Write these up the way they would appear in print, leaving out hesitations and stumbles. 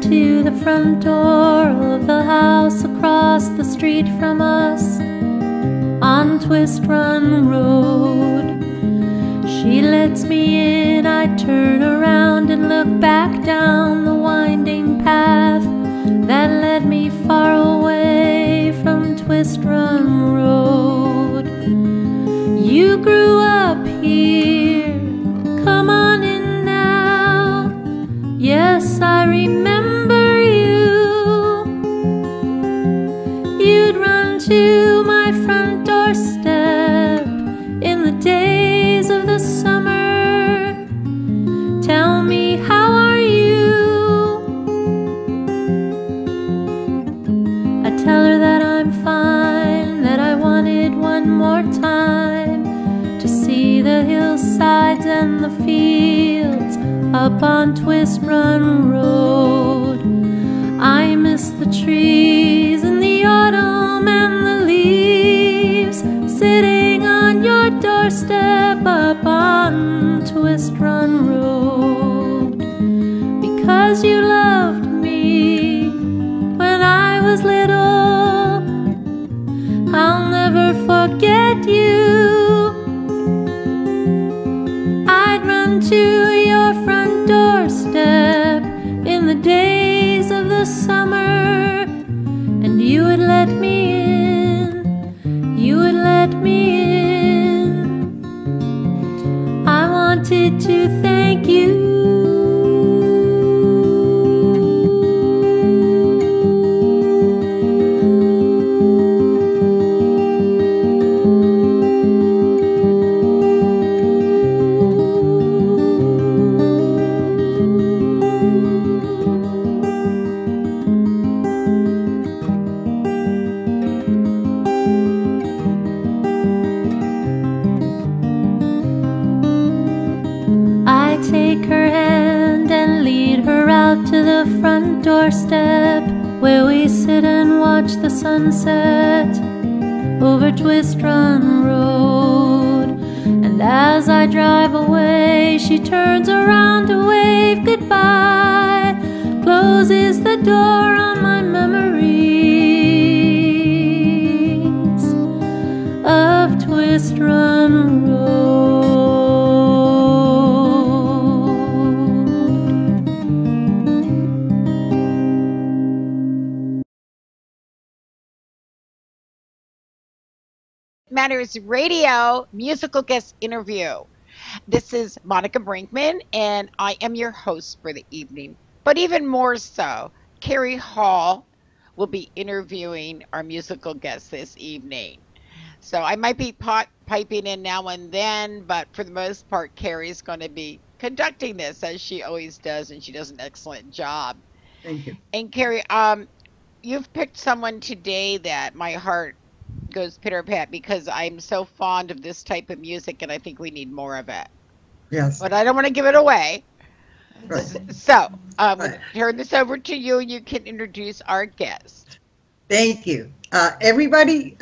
to the front door of the house across the street from us on Twist Run Road. She lets me in, I turn around and look back down the winding path that led me far away from Twist Run Road. You grew up here, come on in now. Yes, I remember you. You'd run to my front doorstep in the days of the summer. Tell me, how are you? I tell her that I'm fine, that I wanted one more time to see the hillsides and the fields up on Twist Run Road. I miss the trees in the autumn and the leaves sitting on your doorstep up on Twist Run Road. Because you loved me when I was little, I'll never forget you. I'd run to your front doorstep in the days of the summer, and you would let me in, you would let me in. I wanted to thank you. To the front doorstep where we sit and watch the sunset over Twist Run Road. And as I drive away, she turns around to wave goodbye, closes the door on my memories of Twist Run Road. Matters Radio musical guest interview. This is Monica Brinkman, and I am your host for the evening. But even more so, Carrie Hall will be interviewing our musical guest this evening. So I might be piping in now and then, but for the most part, Carrie's going to be conducting this as she always does, and she does an excellent job. Thank you. And Carrie, you've picked someone today that my heart goes pitter-pat because I'm so fond of this type of music, and I think we need more of it. Yes. But I don't want to give it away. Right. So, turn this over to you. You can introduce our guest. Thank you. Everybody,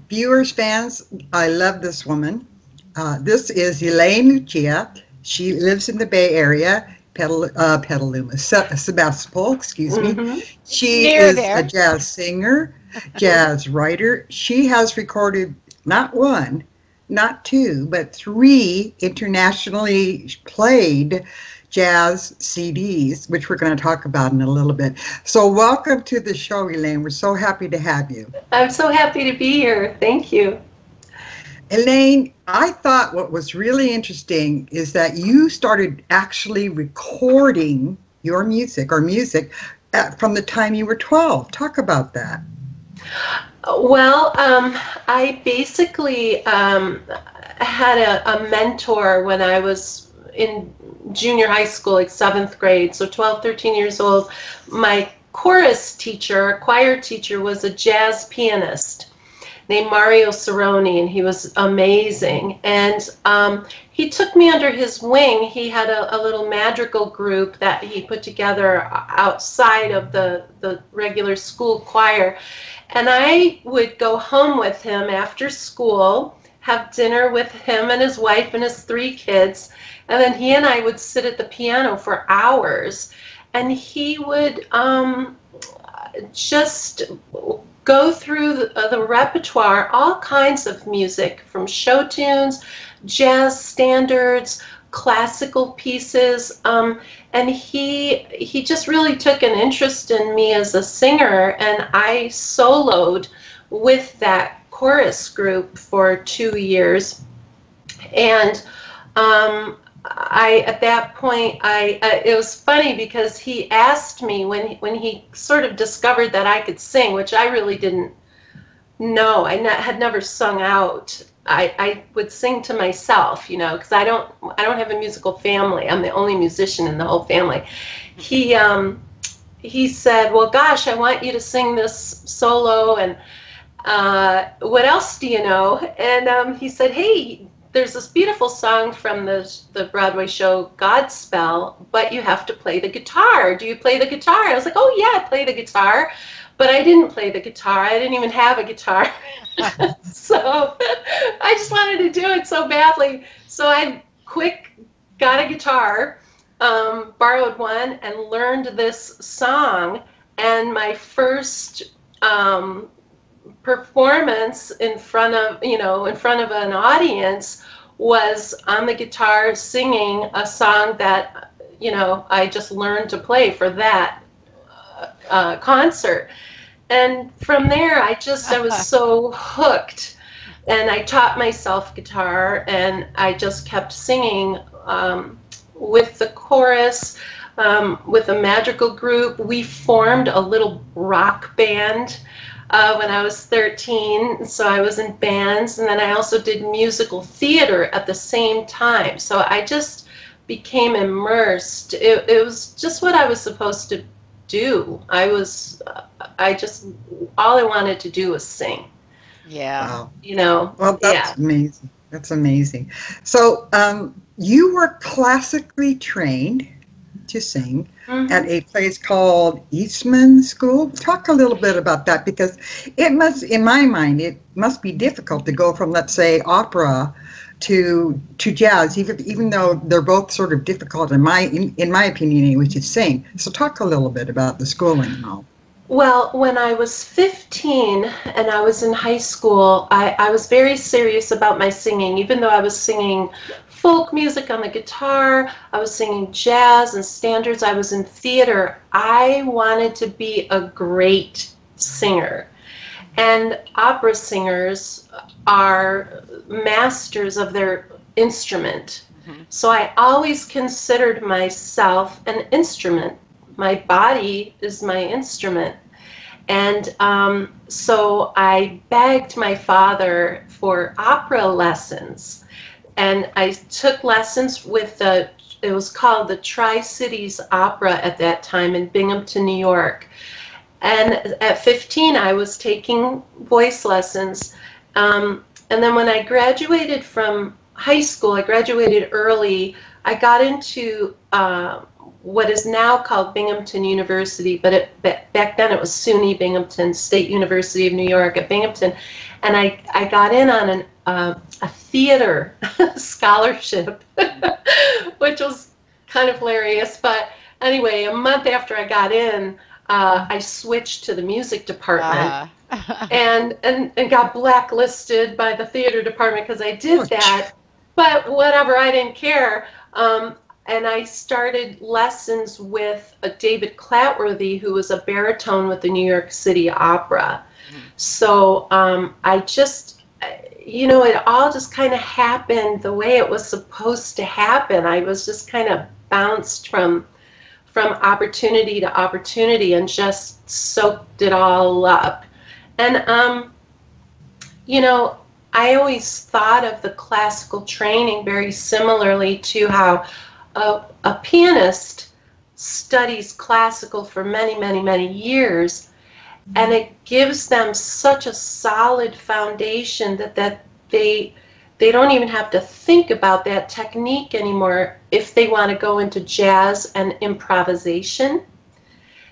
viewers, fans, I love this woman. This is Elaine Lucia. She lives in the Bay Area, Petaluma, Sebastopol, excuse me. She is a jazz singer, jazz writer. She has recorded not one, not two, but 3 internationally played jazz CDs, which we're going to talk about in a little bit. So welcome to the show, Elaine. We're so happy to have you. I'm so happy to be here. Thank you. Elaine, I thought what was really interesting is that you started actually recording your music or music from the time you were 12. Talk about that. Well, I basically had a mentor when I was in junior high school, like 7th grade, so 12, 13 years old. My chorus teacher, choir teacher, was a jazz pianist named Mario Cerrone, and he was amazing. And he took me under his wing. He had a little madrigal group that he put together outside of the regular school choir. And I would go home with him after school, have dinner with him and his wife and his 3 kids, and then he and I would sit at the piano for hours. and he would just go through the repertoire, all kinds of music, from show tunes, jazz standards, classical pieces, and he just really took an interest in me as a singer, and I soloed with that chorus group for 2 years. And at that point, it was funny because he asked me when he sort of discovered that I could sing, which I really didn't know. I had never sung out. I would sing to myself, you know, because I don't have a musical family. I'm the only musician in the whole family. He said, "Well, gosh, I want you to sing this solo, and what else do you know?" And he said, "Hey, there's this beautiful song from the Broadway show Godspell, but you have to play the guitar. Do you play the guitar?" I was like, "Oh yeah, I play the guitar." But I didn't play the guitar. I didn't even have a guitar. So I just wanted to do it so badly. So I got a guitar, borrowed one, and learned this song. And my first performance in front of an audience was on the guitar singing a song that, you know, I just learned to play for that concert. And from there, I was so hooked, and I taught myself guitar, and I just kept singing with the chorus, with a magical group. We formed a little rock band when I was 13, so I was in bands, and then I also did musical theater at the same time. So I just became immersed. It was just what I was supposed to do. All I wanted to do was sing. Yeah. Wow. You know. Well, that's amazing. That's amazing. So you were classically trained to sing at a place called Eastman School. Talk a little bit about that, because it must, in my mind, it must be difficult to go from, let's say, opera to jazz, even though they're both sort of difficult in my opinion anyway to sing. So talk a little bit about the schooling and all. Well, when I was 15 and I was in high school, I was very serious about my singing. Even though I was singing folk music on the guitar, I was singing jazz and standards, I was in theater, I wanted to be a great singer. And opera singers are masters of their instrument. Mm-hmm. So I always considered myself an instrument. My body is my instrument. And so I begged my father for opera lessons. And I took lessons with it was called the Tri-Cities Opera at that time in Binghamton, New York. And at 15, I was taking voice lessons. And then when I graduated from high school, I graduated early. I got into what is now called Binghamton University, but back then it was SUNY Binghamton, State University of New York at Binghamton. And I got in on a theater scholarship, which was kind of hilarious. But anyway, a month after I got in, I switched to the music department and got blacklisted by the theater department because I did that. But whatever, I didn't care. And I started lessons with David Clatworthy, who was a baritone with the New York City Opera. So I just, you know, it all just kind of happened the way it was supposed to happen. I was just kind of bounced from opportunity to opportunity and just soaked it all up. And, you know, I always thought of the classical training very similarly to how a pianist studies classical for many, many, many years, and it gives them such a solid foundation that they don't even have to think about that technique anymore if they want to go into jazz and improvisation.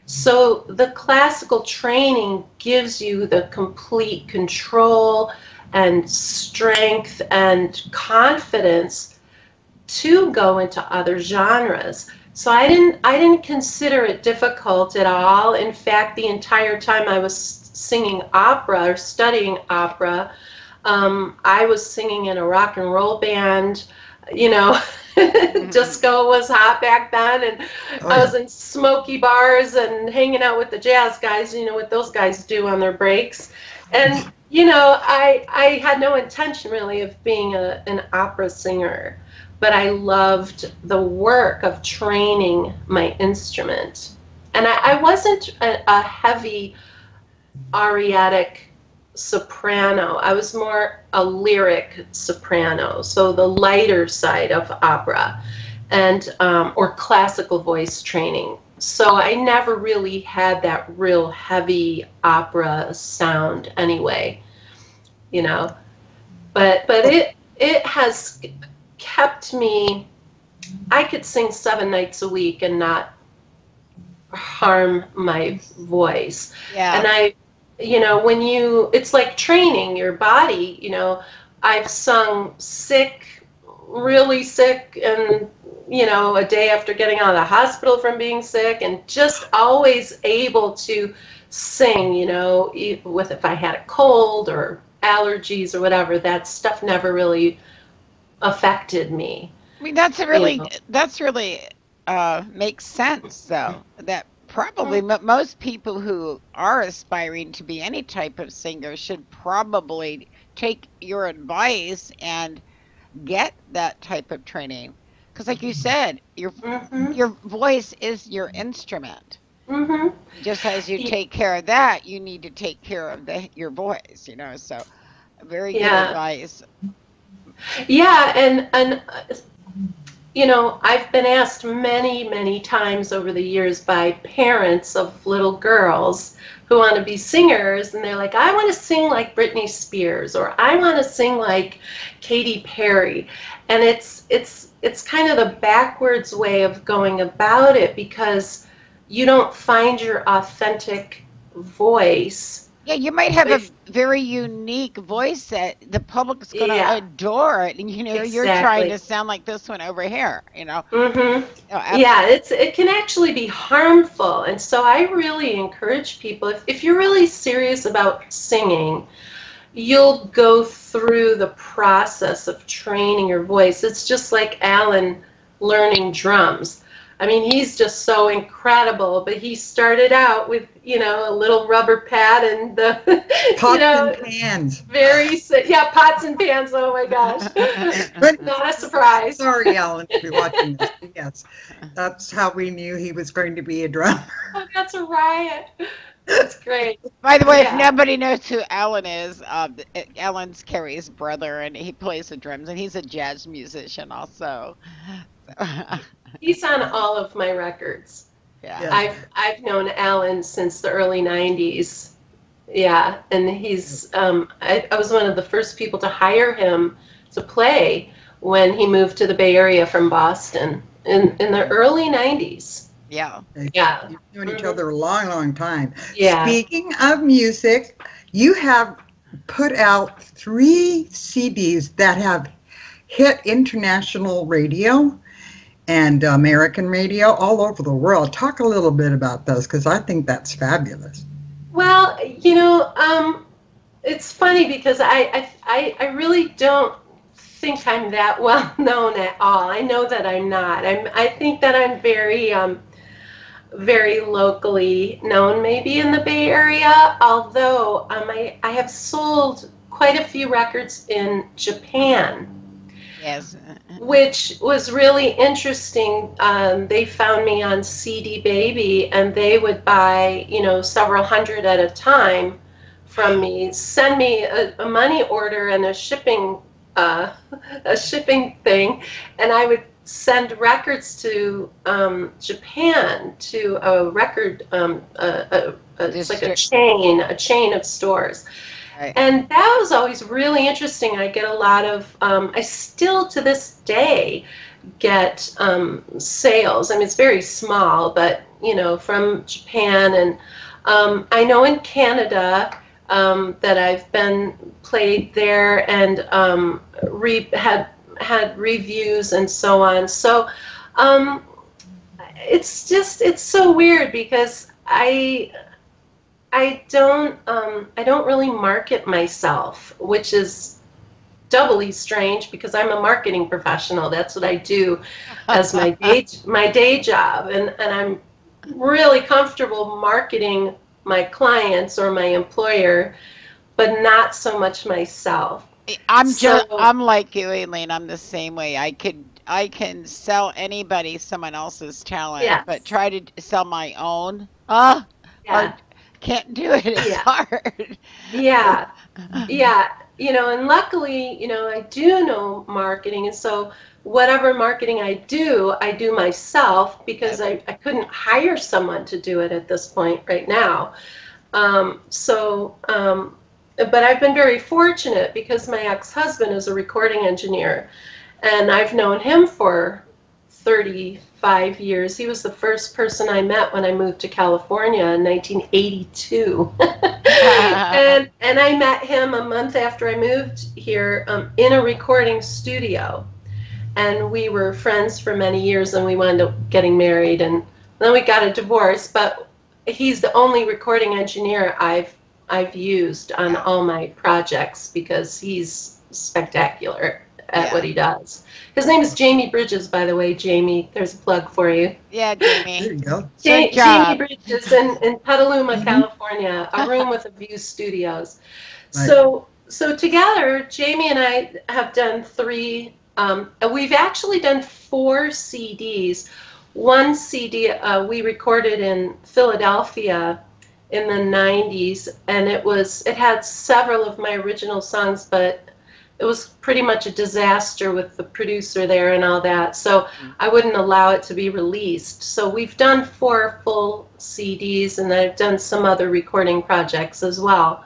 So the classical training gives you the complete control and strength and confidence to go into other genres. So I didn't consider it difficult at all. In fact, the entire time I was singing opera or studying opera, I was singing in a rock and roll band. You know, disco was hot back then, and I was in smoky bars and hanging out with the jazz guys. You know what those guys do on their breaks. And you know, I had no intention really of being an opera singer, but I loved the work of training my instrument. And I wasn't a heavy ariatic soprano. I was more a lyric soprano, so the lighter side of opera, and or classical voice training. So I never really had that real heavy opera sound anyway, you know. But it has kept me. I could sing 7 nights a week and not harm my voice. Yeah. And you know, it's like training your body. You know, I've sung sick, really sick, and you know, a day after getting out of the hospital from being sick, and just always able to sing. You know, with if I had a cold or allergies or whatever, that stuff never really affected me. I mean, that's really, You know. makes sense, though. That probably most people who are aspiring to be any type of singer should probably take your advice and get that type of training. Because, like you said, your voice is your instrument. Just as you take care of that, you need to take care of your voice. You know, so very good advice. Yeah, and you know, I've been asked many, many times over the years by parents of little girls who want to be singers, and they're like, I want to sing like Britney Spears, or I want to sing like Katy Perry. And it's kind of the backwards way of going about it, because you don't find your authentic voice. Yeah, you might have a very unique voice that the public's going to adore it, and you know you're trying to sound like this one over here. You know. Yeah, it can actually be harmful, and so I really encourage people, if you're really serious about singing, you'll go through the process of training your voice. It's just like Alan learning drums. I mean, he's just so incredible, but he started out with, you know, a little rubber pad and the, Pots and pans. Pots and pans, oh my gosh. Not a surprise. Sorry, Alan, if you're watching this. Yes, that's how we knew he was going to be a drummer. Oh, that's a riot. That's great. By the way, if nobody knows who Alan is, Alan's Carrie's brother, and he plays the drums, and he's a jazz musician also. He's on all of my records. Yeah. I've known Alan since the early 90s. Yeah, and he's I was one of the first people to hire him to play when he moved to the Bay Area from Boston in the early 90s. Yeah. Yeah. You've known each other a long, long time. Yeah. Speaking of music, you have put out 3 CDs that have hit international radio and American radio all over the world. Talk a little bit about those, because I think that's fabulous. Well, you know, it's funny because I really don't think I'm that well known at all. I know that I'm not. I think that I'm very very locally known, maybe in the Bay Area. Although I have sold quite a few records in Japan. Yes. Which was really interesting. They found me on CD Baby, and they would buy, you know, several hundred at a time from me, send me a money order and a shipping thing, and I would send records to Japan, to a record, it's like a chain of stores. Right. And that was always really interesting. I get a lot of, I still to this day get sales. I mean, it's very small, but, you know, from Japan. And I know in Canada that I've been played there and had reviews and so on. So it's so weird because I don't really market myself, which is doubly strange because I'm a marketing professional. That's what I do as my day job, and I'm really comfortable marketing my clients or my employer, but not so much myself. I'm like you, Elaine. I'm the same way. I can sell anybody someone else's talent, but Yes. try to sell my own. Yeah. Hard. Can't do it. It's Yeah. hard. Yeah. Yeah. And luckily, I do know marketing, and so whatever marketing I do myself because I couldn't hire someone to do it at this point right now. But I've been very fortunate because my ex-husband is a recording engineer, and I've known him for 35 years. He was the first person I met when I moved to California in 1982. and I met him a month after I moved here in a recording studio. And we were friends for many years, and we wound up getting married, and then we got a divorce. But he's the only recording engineer I've used on all my projects because he's spectacular at what he does. His name is Jamie Bridges, by the way. Jamie, there's a plug for you. Yeah, Jamie. There you go. Jamie Bridges in Petaluma, California, a room with a view studios. Right. So together, Jamie and I have done we've actually done 4 CDs. One CD we recorded in Philadelphia in the 90s, and it had several of my original songs, but it was pretty much a disaster with the producer there and all that, so I wouldn't allow it to be released. So we've done 4 full CDs, and I've done some other recording projects as well.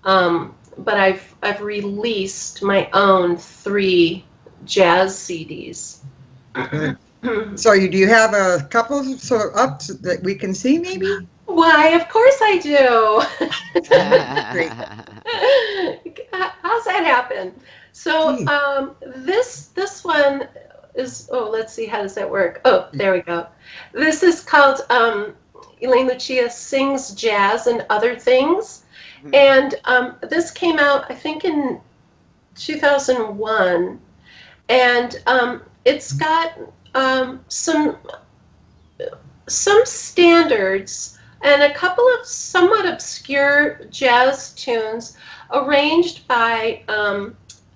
But I've released my own 3 jazz CDs. Good. So do you have a couple up that we can see maybe? Why, of course I do. Great. How's that happen? So this one is, let's see, how does that work? Oh, there we go. This is called Elaine Lucia Sings Jazz and Other Things. And this came out, I think, in 2001. And it's got some standards and a couple of somewhat obscure jazz tunes arranged by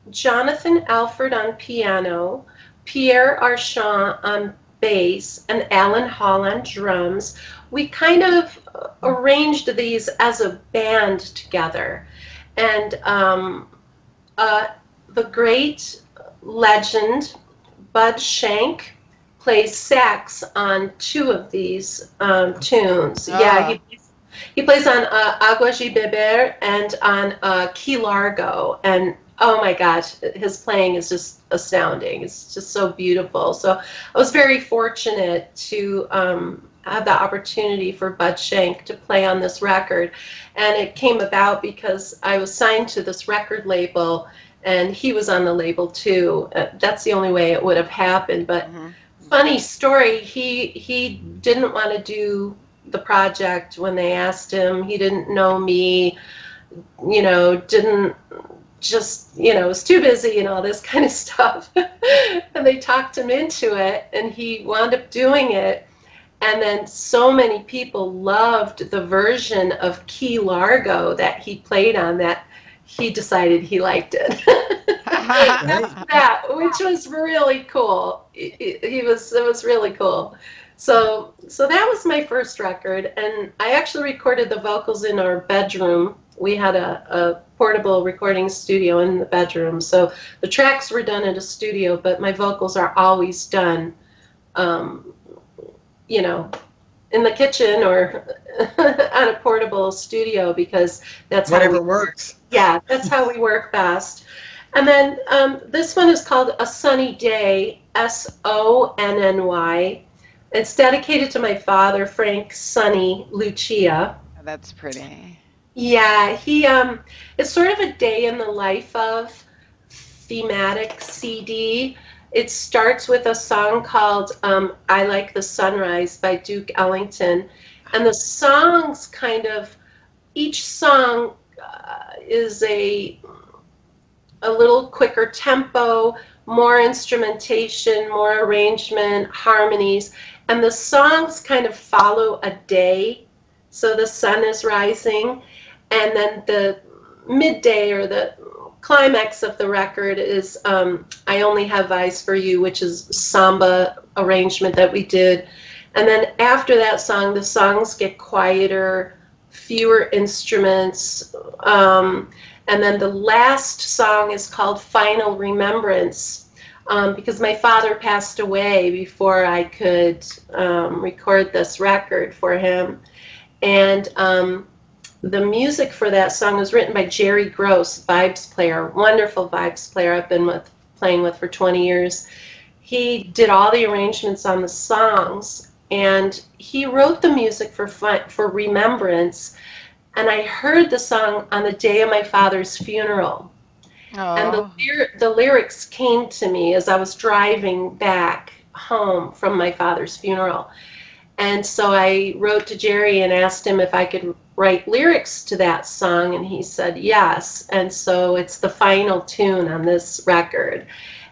Jonathan Alford on piano, Pierre Archant on bass, and Alan Hall on drums. We kind of arranged these as a band together. And the great legend Bud Shank plays sax on 2 of these tunes. Yeah, he plays on Agua de Beber and on Key Largo, and oh my gosh, his playing is just astounding. It's just so beautiful. So I was very fortunate to have the opportunity for Bud Shank to play on this record, and it came about because I was signed to this record label, and he was on the label too. That's the only way it would have happened, but funny story, he didn't want to do the project when they asked him. He didn't know me, didn't just, was too busy and all this kind of stuff. And they talked him into it, and he wound up doing it. And then so many people loved the version of Key Largo that he played on that he decided he liked it. That, which was really cool. It was really cool. So that was my first record, and I actually recorded the vocals in our bedroom. We had a portable recording studio in the bedroom, so the tracks were done in a studio, but my vocals are always done, in the kitchen or on a portable studio, because that's whatever works. Yeah, that's how we work best. And then this one is called A Sunny Day, Sonny. It's dedicated to my father, Frank Sonny Lucia. That's pretty. Yeah, it's sort of a day in the life of thematic CD. It starts with a song called I Like the Sunrise by Duke Ellington. And the songs kind of, each song is a little quicker tempo, more instrumentation, more arrangement, harmonies. And the songs kind of follow a day. So the sun is rising, and then the midday or the climax of the record is I Only Have Eyes for You, which is samba arrangement that we did. And then after that song, the songs get quieter, fewer instruments. And then the last song is called Final Remembrance, because my father passed away before I could record this record for him. And the music for that song was written by Jerry Gross, vibes player, wonderful vibes player I've been playing with for 20 years. He did all the arrangements on the songs, and he wrote the music for Remembrance. And I heard the song on the day of my father's funeral. Oh. And the lyrics came to me as I was driving back home from my father's funeral. And so I wrote to Jerry and asked him if I could write lyrics to that song, and he said yes. And so it's the final tune on this record.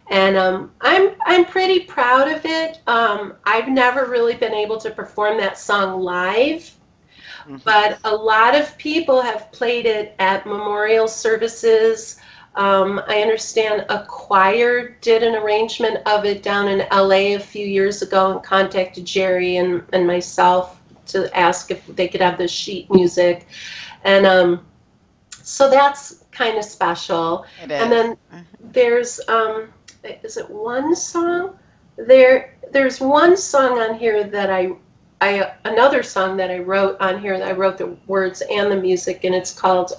And I'm pretty proud of it. I've never really been able to perform that song live, but a lot of people have played it at memorial services. I understand a choir did an arrangement of it down in LA a few years ago and contacted Jerry and myself to ask if they could have the sheet music. And so that's kind of special. It is. And then there's, is it one song? There's one song on here that another song that I wrote on here, that I wrote the words and the music, and it's called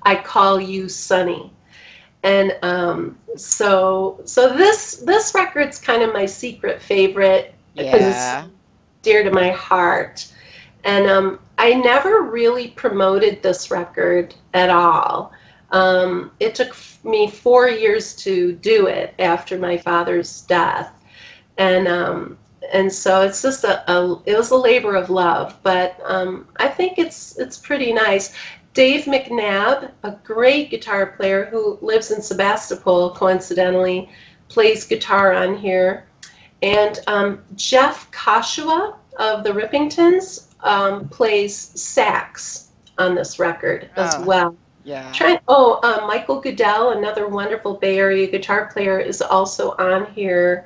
I Call You Sunny. And so this record's kind of my secret favorite because it's dear to my heart. And I never really promoted this record at all. It took me 4 years to do it after my father's death, and so it's just it was a labor of love. But I think it's pretty nice. Dave McNabb, a great guitar player who lives in Sebastopol, coincidentally, plays guitar on here. And Jeff Koshua of the Rippingtons plays sax on this record as well. Yeah. Michael Goodell, another wonderful Bay Area guitar player, is also on here.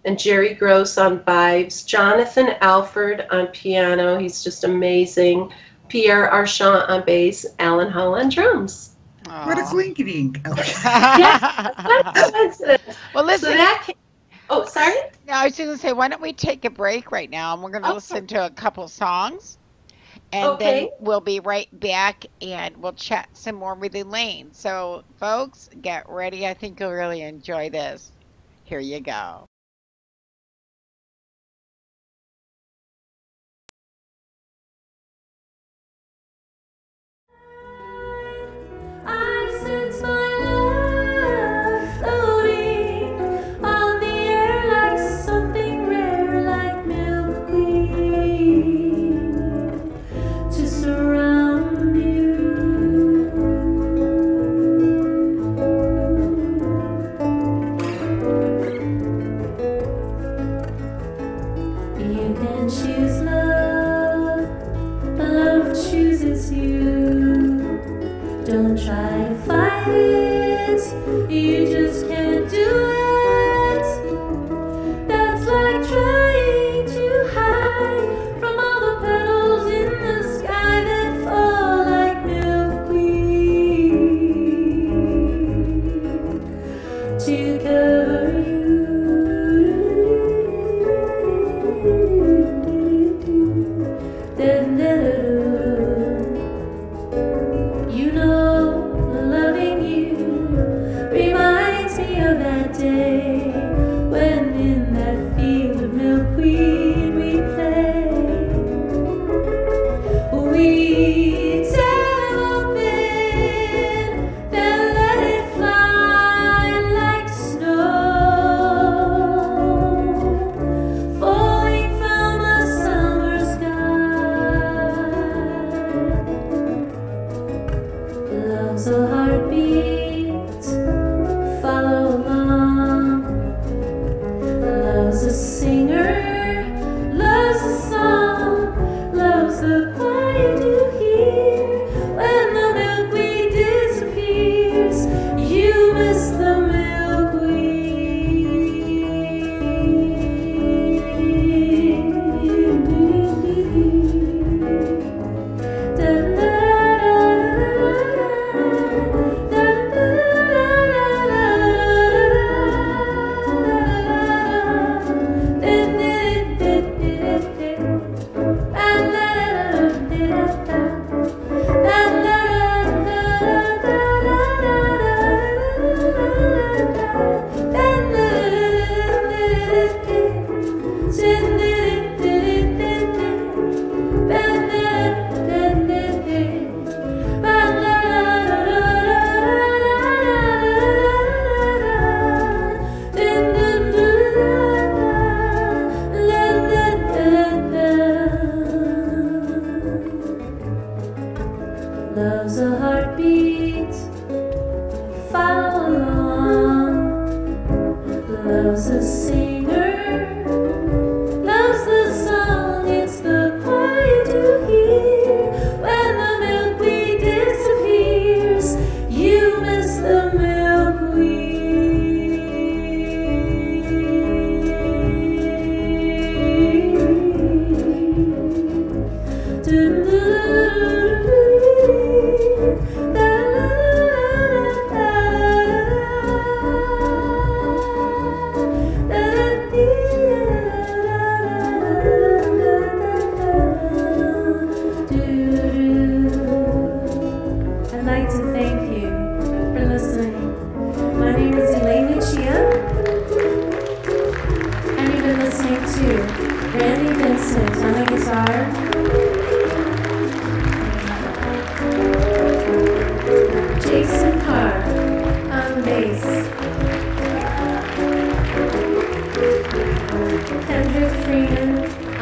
And Jerry Gross on vibes. Jonathan Alford on piano. He's just amazing. Pierre Archant on bass, Alan Hall on drums. Aww. What a coincidence. What a coincidence. Well, listen. So sorry? No, I was going to say, why don't we take a break right now, and we're going to listen to a couple songs, and then we'll be right back, and we'll chat some more with Elaine. So, folks, get ready. I think you'll really enjoy this. Here you go. I sense my love floating on the air like something rare, like milkweed to surround you. You can choose love, but love chooses you. Don't try to fight it, you just can't do it. That's like trying to hide from all the petals in the sky that fall like milkweed to cover you. You know, loving you reminds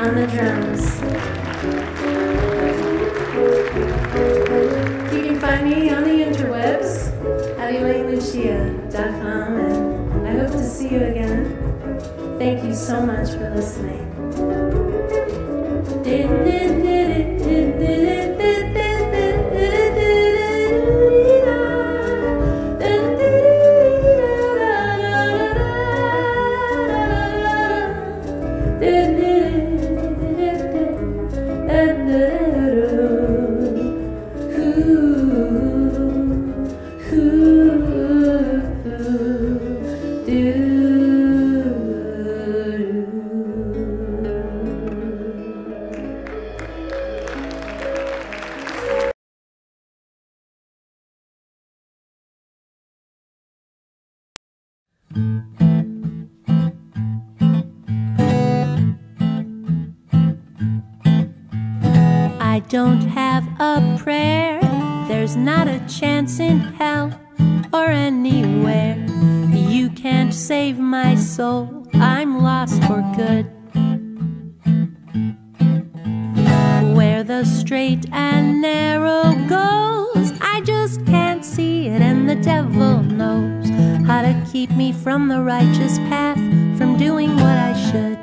on the drums. You can find me on the interwebs at ElaineLucia.com, and I hope to see you again. Thank you so much for listening. I don't have a prayer, there's not a chance in hell or anywhere. You can't save my soul, I'm lost for good. Where the straight and narrow goes, I just can't see it, and the devil knows how to keep me from the righteous path, from doing what I should.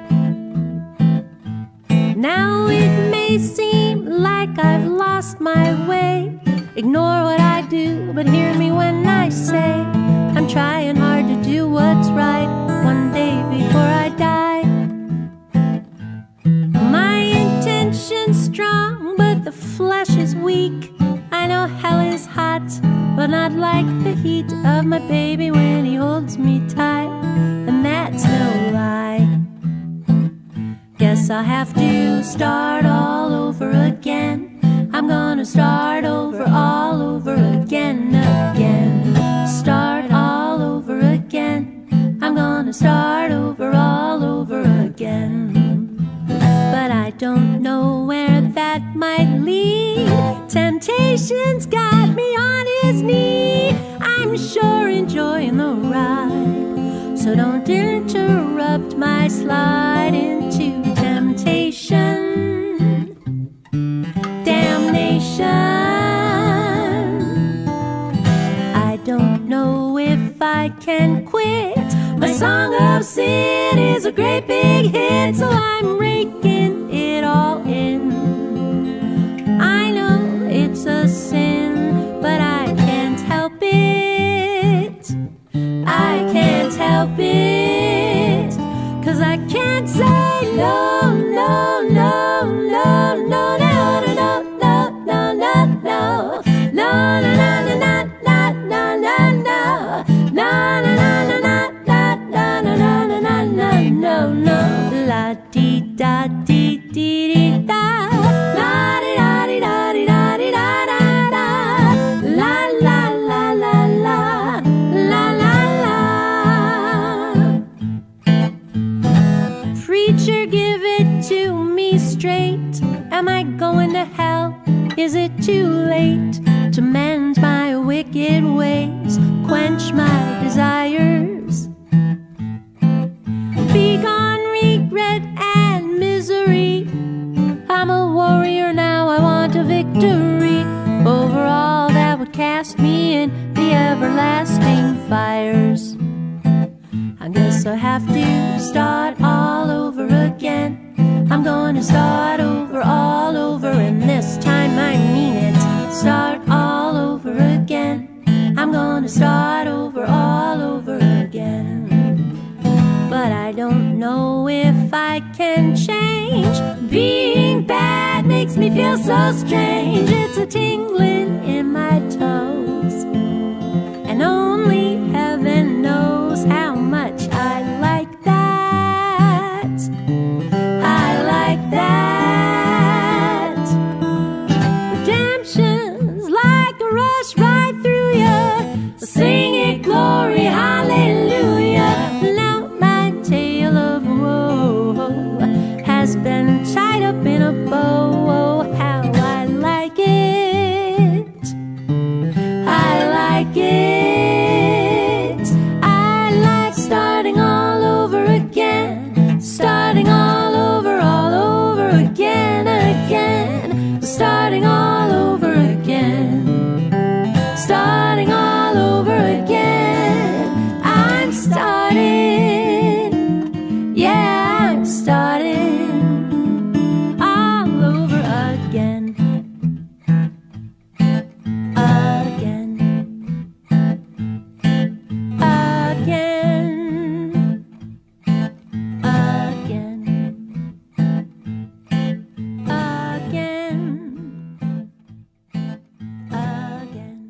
Now it may seem like I've lost my way, ignore what I do, but hear me when I say I'm trying hard to do what's right one day before I die. My intention's strong, but the flesh is weak. I know hell is hot, but not like the heat of my baby when he holds me tight, and that's no lie. Guess I'll have to start all over again. I'm gonna start over all over again, again. Start all over again. I'm gonna start over all over again. But I don't know where that might lead. Temptation's got me on his knee. I'm sure enjoying the ride, so don't interrupt my slide into temptation. Damnation. I don't know if I can quit. My song of sin is a great big hit, so I'm raking it all in. I know it's a sin, but I can't help it. I can't help it, 'cause I can't say no, no, no, no, no, no, no, no, no, no, no, no, no, no, no, no, no, no, no, la dee da dee dee dee da, la di da di da di da di da da da, la la la la la, la la la. Preacher, give it to me straight. Am I going to hell? Is it too late to mend my wicked ways, quench my desires? Be gone regret and misery. I'm a warrior now, I want a victory over all that would cast me in the everlasting fires. I guess I have to start all over again. I'm gonna start over all over, and this time I mean it. Start all over again. I'm gonna start over all over again. But I don't know if I can change. Being bad makes me feel so strange. It's a tingling in my toes, and only heaven knows how much I like that. I like that. Redemption's like a rush right through you. Sing it, glory, hallelujah. Now my tale of woe has been tied up in a bow. Oh, how I like it. again, again. Starting all over again. Starting all over again. I'm starting. Yeah, I'm starting all over again. Again. Again. Again. Again. Again.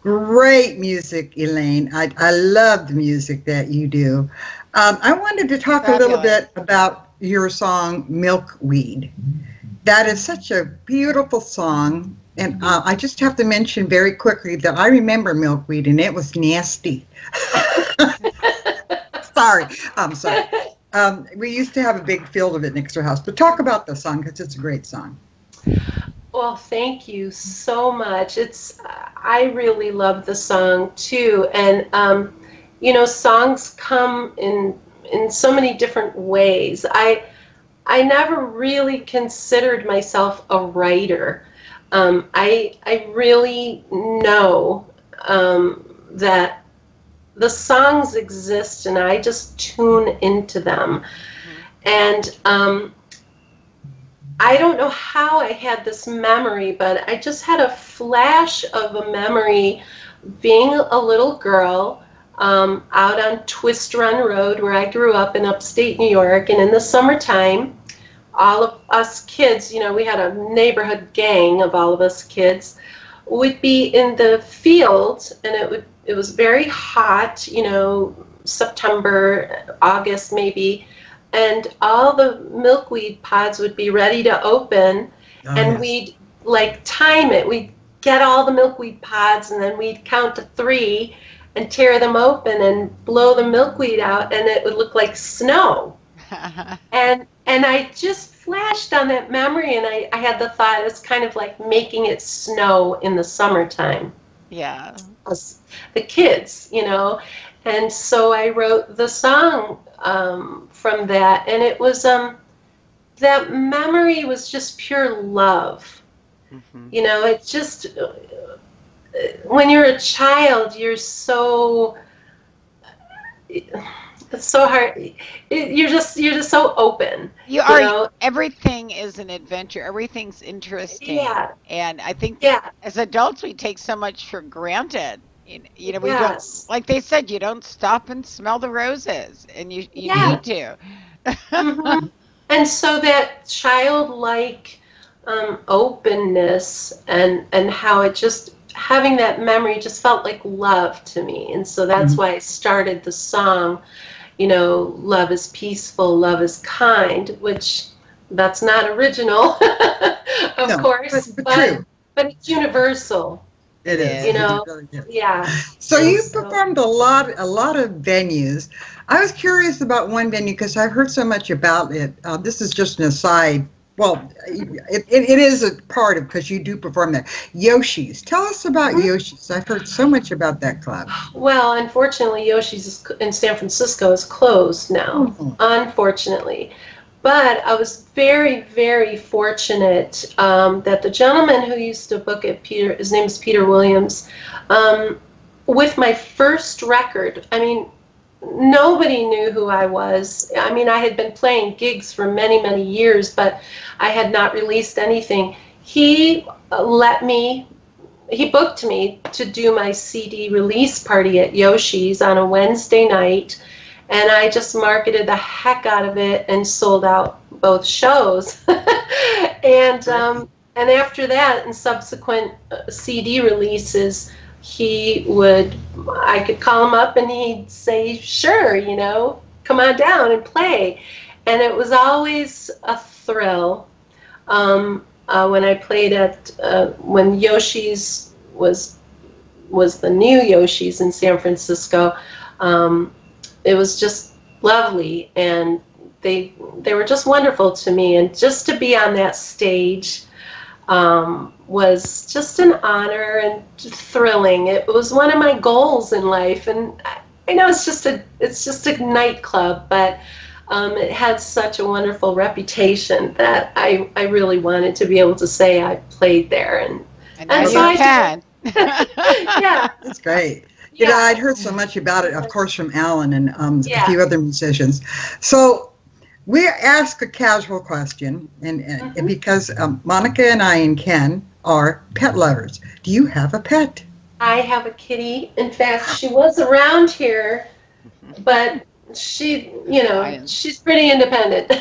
Great music, Elaine. I love the music that you do. I wanted to talk a little bit about your song, Milkweed. That is such a beautiful song. And I just have to mention very quickly that I remember Milkweed, and it was nasty. Sorry. I'm sorry. We used to have a big field of it next to our house. But talk about the song, because it's a great song. Well, thank you so much. I really love the song too, and you know, songs come in so many different ways. I never really considered myself a writer. I really know that the songs exist, and I just tune into them, and I don't know how I had this memory, but I just had a flash of a memory being a little girl out on Twist Run Road, where I grew up in upstate New York. And in the summertime, all of us kids, you know, we had a neighborhood gang of all of us kids, would be in the field, and it was very hot, you know, September, August maybe. And all the milkweed pods would be ready to open, and we'd like time it. We'd get all the milkweed pods, and then we'd count to 3 and tear them open and blow the milkweed out, and it would look like snow. and I just flashed on that memory, and I had the thought it's kind of like making it snow in the summertime. Yeah. The kids, you know. And so I wrote the song from that, and it was that memory was just pure love. You know, it just when you're a child, you're so it's so hard. You're just so open. You know? Everything is an adventure. Everything's interesting. Yeah. And I think as adults we take so much for granted. You know, we don't, like they said, you don't stop and smell the roses, and you need to. And so that childlike openness and how it just, having that memory just felt like love to me. And so that's why I started the song, you know, love is peaceful, love is kind, which that's not original, of course, but it's universal. It is. You know, yeah. So you performed a lot of venues. I was curious about one venue because I've heard so much about it. This is just an aside. Well, it is a part of, because you do perform there. Yoshi's. Tell us about Yoshi's. I've heard so much about that club. Well, unfortunately, Yoshi's in San Francisco is closed now. Unfortunately. But I was very, very fortunate that the gentleman who used to book it, his name is Peter Williams, with my first record, I mean, nobody knew who I was. I mean, I had been playing gigs for many, many years, but I had not released anything. He booked me to do my CD release party at Yoshi's on a Wednesday night. And I just marketed the heck out of it and sold out both shows. and after that, in subsequent CD releases, I could call him up and he'd say, sure, you know, come on down and play. And it was always a thrill. When I played at, when Yoshi's was the new Yoshi's in San Francisco, it was just lovely, and they were just wonderful to me. And just to be on that stage, was just an honor and thrilling. It was one of my goals in life, and I know it's just a nightclub, but it had such a wonderful reputation that I really wanted to be able to say I played there, and now so you can. Yeah, That's great. Yeah. You know, I'd heard so much about it, of course, from Alan and Yeah. a few other musicians. So we ask a casual question, and because Monica and I and Ken are pet lovers. Do you have a pet? I have a kitty. In fact, she was around here, but she, she's pretty independent.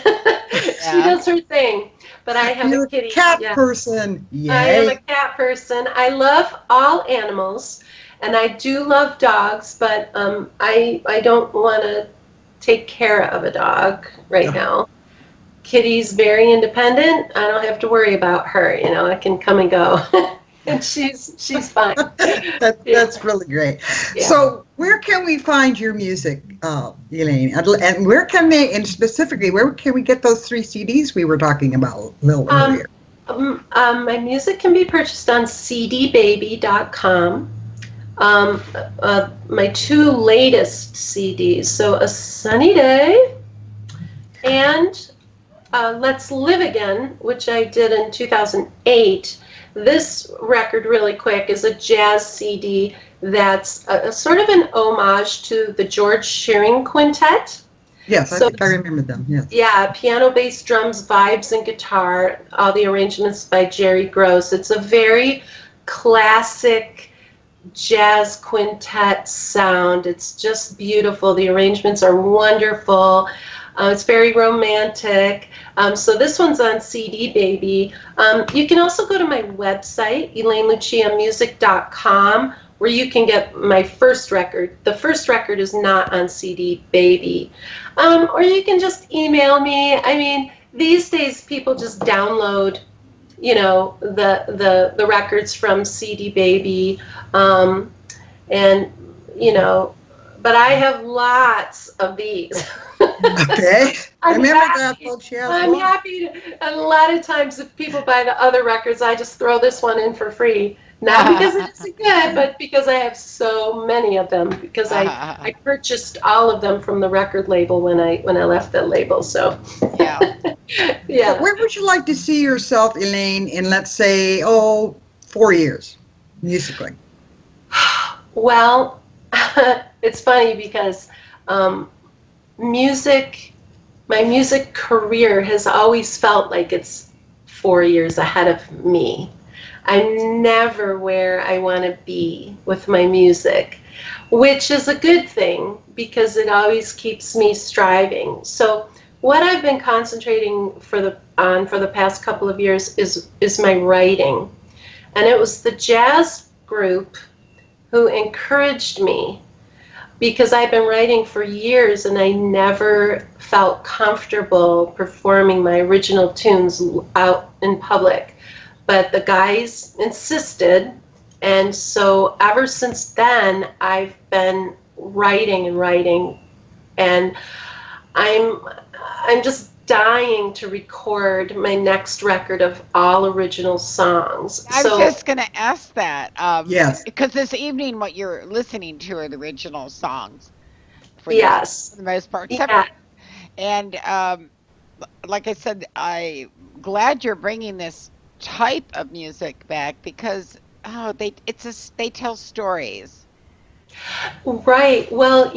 She does her thing. But I have You're a kitty. a cat person. Yay. I am a cat person. I love all animals, and I do love dogs, but I don't want to take care of a dog right now. Kitty's very independent. I don't have to worry about her. I can come and go. And she's fine. That's really great. Yeah. So where can we find your music, Elaine? And where can they, and specifically, where can we get those 3 CDs we were talking about a little earlier? My music can be purchased on cdbaby.com. My 2 latest CDs, so A Sunny Day and Let's Live Again, which I did in 2008. This record, really quick, is a jazz CD that's a sort of an homage to the George Shearing Quintet. Yes, I think I remember them. Yes. Yeah, piano, bass, drums, vibes, and guitar. All the arrangements by Jerry Gross. It's a very classic jazz quintet sound. It's just beautiful. The arrangements are wonderful. It's very romantic. So this one's on CD Baby. You can also go to my website, ElaineLuciaMusic.com, where you can get my first record. The first record is not on CD Baby. Or you can just email me. I mean, these days people just download, the records from CD Baby. But I have lots of these. Okay. Remember that, folks. Yeah. I'm happy to, and a lot of times if people buy the other records, I just throw this one in for free. Not because it isn't good, but because I have so many of them. Because I purchased all of them from the record label when I left the label. So Yeah. Yeah. Where would you like to see yourself, Elaine, in, let's say, 4 years, musically? Well, it's funny because my music career has always felt like it's 4 years ahead of me. I'm never where I want to be with my music, which is a good thing because it always keeps me striving. So what I've been concentrating on for the past couple of years is my writing. And it was the jazz group who encouraged me, because I've been writing for years and I never felt comfortable performing my original tunes out in public. But the guys insisted, and so ever since then I've been writing, and I'm just dying to record my next record of all original songs. I'm just going to ask that. Yes. Because this evening, what you're listening to are the original songs. For the most part. Yeah. And like I said, I'm glad you're bringing this type of music back because they tell stories. Right. Well,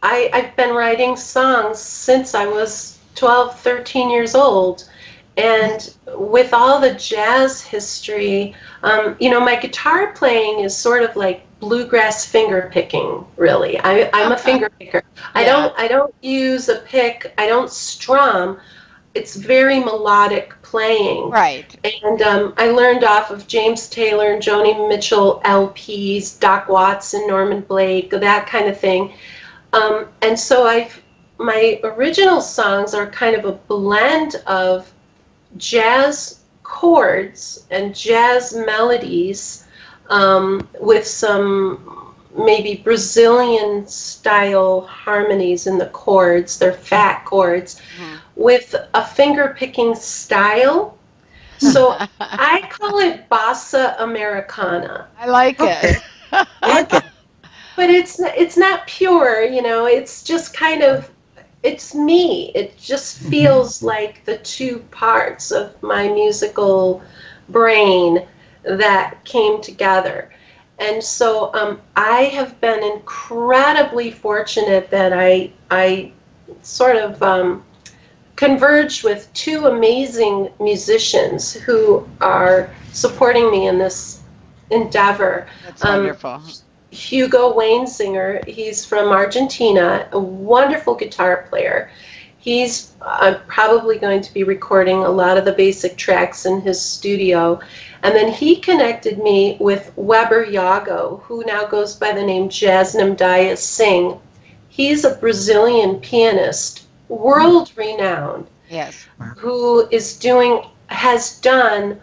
I've been writing songs since I was 12, 13 years old. And with all the jazz history, my guitar playing is sort of like bluegrass finger picking, really. I'm a finger picker. Yeah. I don't use a pick. I don't strum. It's very melodic playing. Right. And I learned off of James Taylor and Joni Mitchell LPs, Doc Watson, Norman Blake, that kind of thing. And so my original songs are kind of a blend of jazz chords and jazz melodies with some maybe Brazilian style harmonies in the chords. They're fat chords. with a finger-picking style. So I call it bossa americana. I like it. I like it. But it's not pure, it's just kind of, it's me. It just feels like the two parts of my musical brain that came together. And so I have been incredibly fortunate that I sort of converged with two amazing musicians who are supporting me in this endeavor. That's wonderful. Hugo Wainsinger, he's from Argentina, a wonderful guitar player. He's probably going to be recording a lot of the basic tracks in his studio. And then he connected me with Weber Yago, who now goes by the name Jasnem Dia Singh. He's a Brazilian pianist, world-renowned, Yes. who has done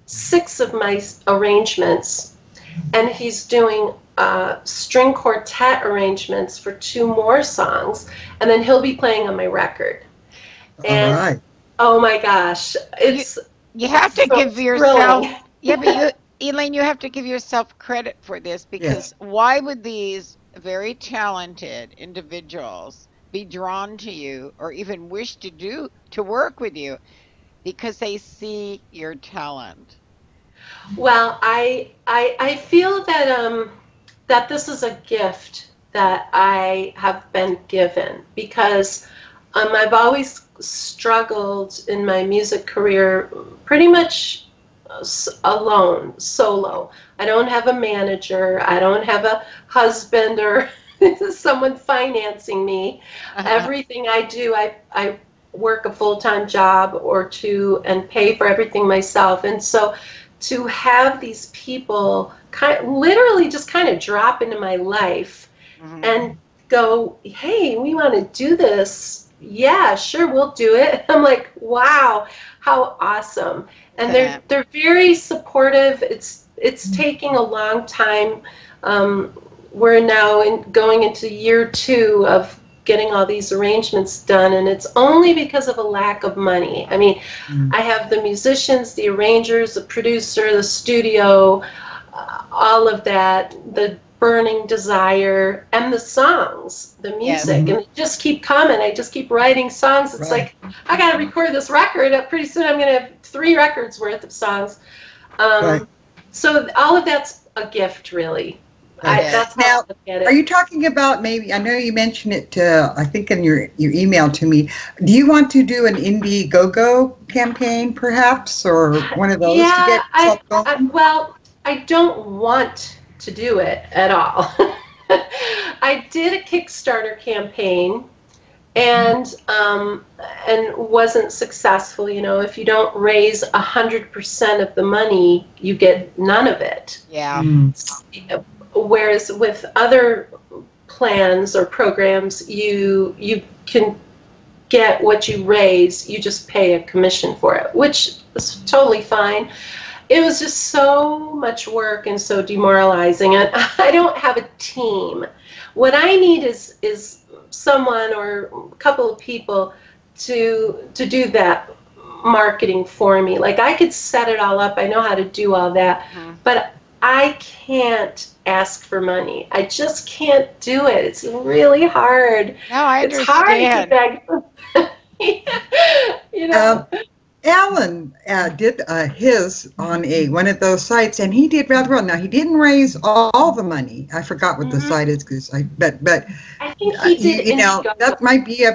6 of my arrangements, and he's doing string quartet arrangements for 2 more songs, and then he'll be playing on my record. And All right. oh my gosh, it's You have to so give yourself, thrilling. yeah, but Elaine, you have to give yourself credit for this, because why would these very talented individuals be drawn to you or even wish to work with you? Because they see your talent. Well, I feel that that this is a gift that I have been given, because I've always struggled in my music career pretty much alone, solo. I don't have a manager. I don't have a husband or someone financing me. Everything I do, I work a full-time job or 2 and pay for everything myself. And so to have these people literally just kind of drop into my life and go, hey, we want to do this. Yeah, sure, we'll do it. I'm like, wow, how awesome. And they're very supportive. It's taking a long time. We're now going into year 2 of getting all these arrangements done, and it's only because of a lack of money. I mean, I have the musicians, the arrangers, the producer, the studio, all of that, the burning desire, and the songs, the music, and they just keep coming. I just keep writing songs. It's like, I got to record this record. Pretty soon I'm going to have 3 records worth of songs. So all of that's a gift, really. That's how I look at it. Are you talking about, maybe, I know you mentioned it, I think in your email to me, do you want to do an Indiegogo campaign, perhaps, or one of those to get yourself going? Well, I don't want to do it at all. I did a Kickstarter campaign and wasn't successful. If you don't raise 100% of the money, you get none of it. Yeah. Whereas with other plans or programs, you can get what you raise, you just pay a commission for it, which is totally fine. It was just so much work and so demoralizing, and I don't have a team. What I need is someone or a couple of people to do that marketing for me. Like, I could set it all up, I know how to do all that, but I can't ask for money. I just can't do it. It's really hard. No, I understand. It's hard to beg. Alan did his on one of those sites, and he did rather well. Now, he didn't raise all the money. I forgot what the site is, but I think he did. That might be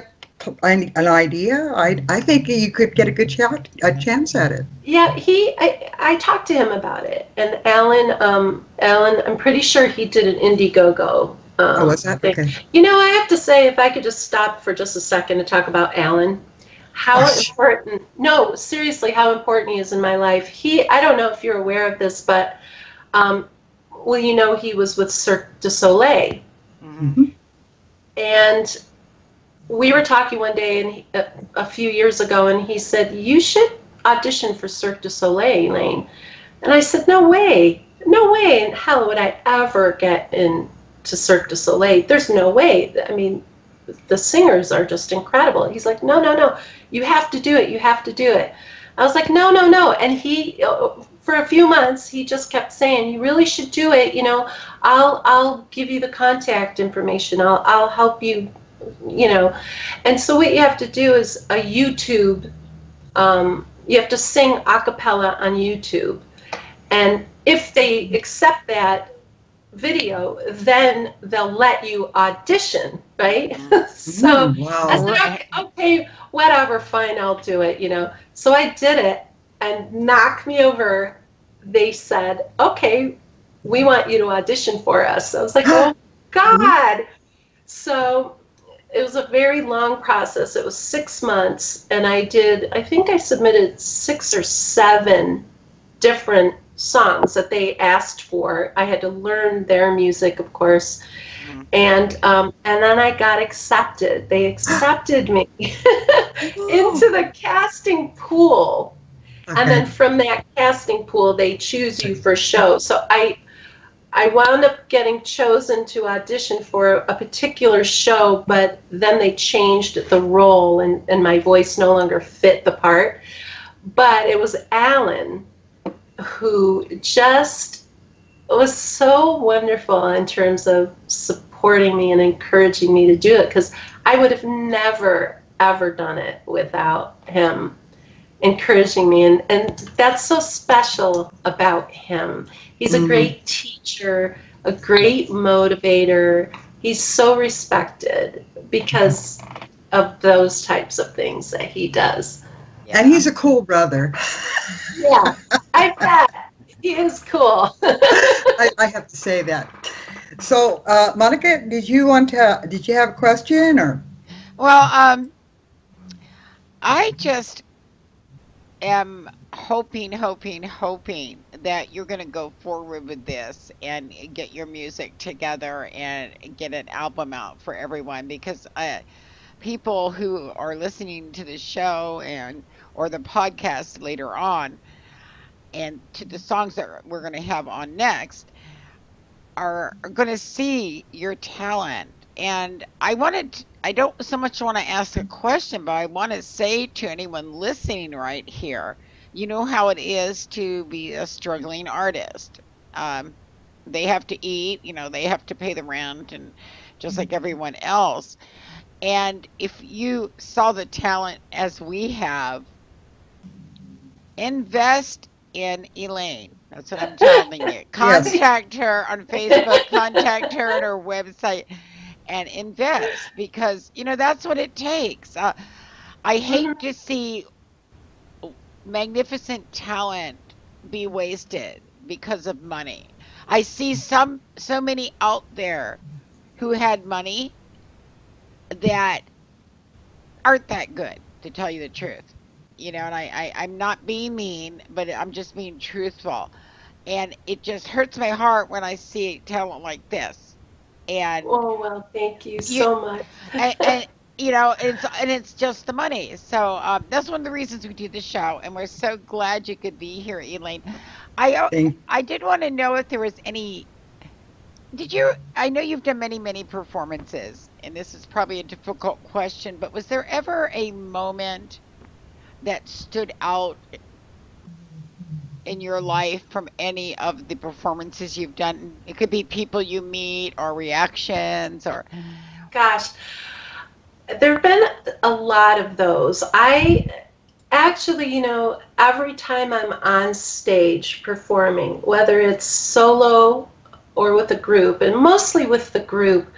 an idea. I think you could get a good chance at it. Yeah, I talked to him about it, and Alan, I'm pretty sure he did an Indiegogo. Was that thing. okay? I have to say, if I could just stop for just a second to talk about Alan. How important, no, seriously, how important he is in my life. I don't know if you're aware of this, but, he was with Cirque du Soleil. And we were talking one day a few years ago, and he said, you should audition for Cirque du Soleil, Elaine. And I said, no way in hell would I ever get into Cirque du Soleil. There's no way. I mean, the singers are just incredible. He's like, no, no, no, you have to do it. You have to do it. I was like, no, no, no. And he, for a few months, he just kept saying, you really should do it. You know, I'll give you the contact information. I'll help you, you know. And so what you have to do is a YouTube, you have to sing a cappella on YouTube. And if they accept that video, then they'll let you audition, right? So Wow. I said, okay, whatever, fine, I'll do it, you know. So I did it, and knocked me over. They said, okay, we want you to audition for us. I was like, oh, God. So it was a very long process. It was 6 months, and I think I submitted 6 or 7 different songs that they asked for. I had to learn their music, of course, and then I got accepted. They accepted me into the casting pool, and then from that casting pool, they choose you for show. So I wound up getting chosen to audition for a particular show, but then they changed the role, and my voice no longer fit the part. But it was Alan who just was so wonderful in terms of supporting me and encouraging me to do it, because I would have never, ever done it without him encouraging me. And that's so special about him. He's a great teacher, a great motivator. He's so respected because of those types of things that he does. Yeah. And he's a cool brother. Yeah, I bet. He is cool. I have to say that. So, Monica, did you have a question, or? Well, I just am hoping that you're going to go forward with this and get your music together and get an album out for everyone, because people who are listening to the show or the podcast later on, and to the songs that we're going to have on next, are going to see your talent. And I don't so much want to ask a question, but I want to say to anyone listening right here, you know how it is to be a struggling artist. They have to eat, they have to pay the rent, and just like everyone else. And if you saw the talent as we have, invest in Elaine. That's what I'm telling you. Contact her on Facebook, contact her at her website, and invest, because, that's what it takes. I hate to see magnificent talent be wasted because of money. I see so many out there who had money that aren't that good, to tell you the truth. And I'm not being mean, but I'm just being truthful. And it just hurts my heart when I see talent like this. And oh, well, thank you so much. and it's just the money. So that's one of the reasons we do the show, and we're so glad you could be here, Elaine. I did want to know if there was any. I know you've done many performances, and this is probably a difficult question, but was there ever a moment that stood out in your life from any of the performances you've done? It could be people you meet or reactions or... Gosh, there have been a lot of those. I actually, every time I'm on stage performing, whether it's solo or with a group, and mostly with the group,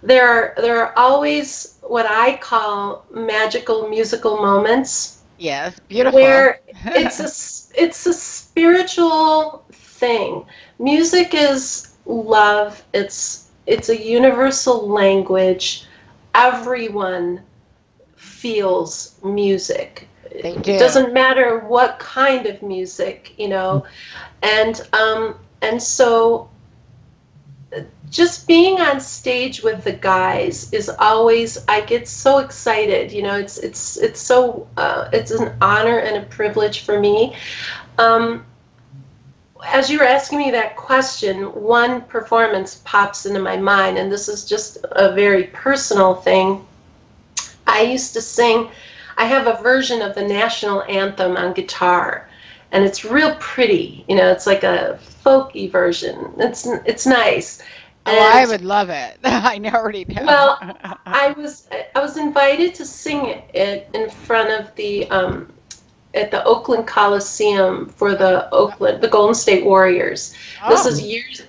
there are always what I call magical musical moments. Yes, beautiful. Where it's a spiritual thing. Music is love. It's a universal language. Everyone feels music. They do. It doesn't matter what kind of music, and so just being on stage with the guys is always, I get so excited. It's so it's an honor and a privilege for me. as you were asking me that question, one performance pops into my mind, and this is just a very personal thing. I used to sing, I have a version of the national anthem on guitar, and it's real pretty. It's like a folky version. It's nice. Oh, I would love it. I already know. Well, I was invited to sing it in front of the at the Oakland Coliseum for the Golden State Warriors. Oh. This is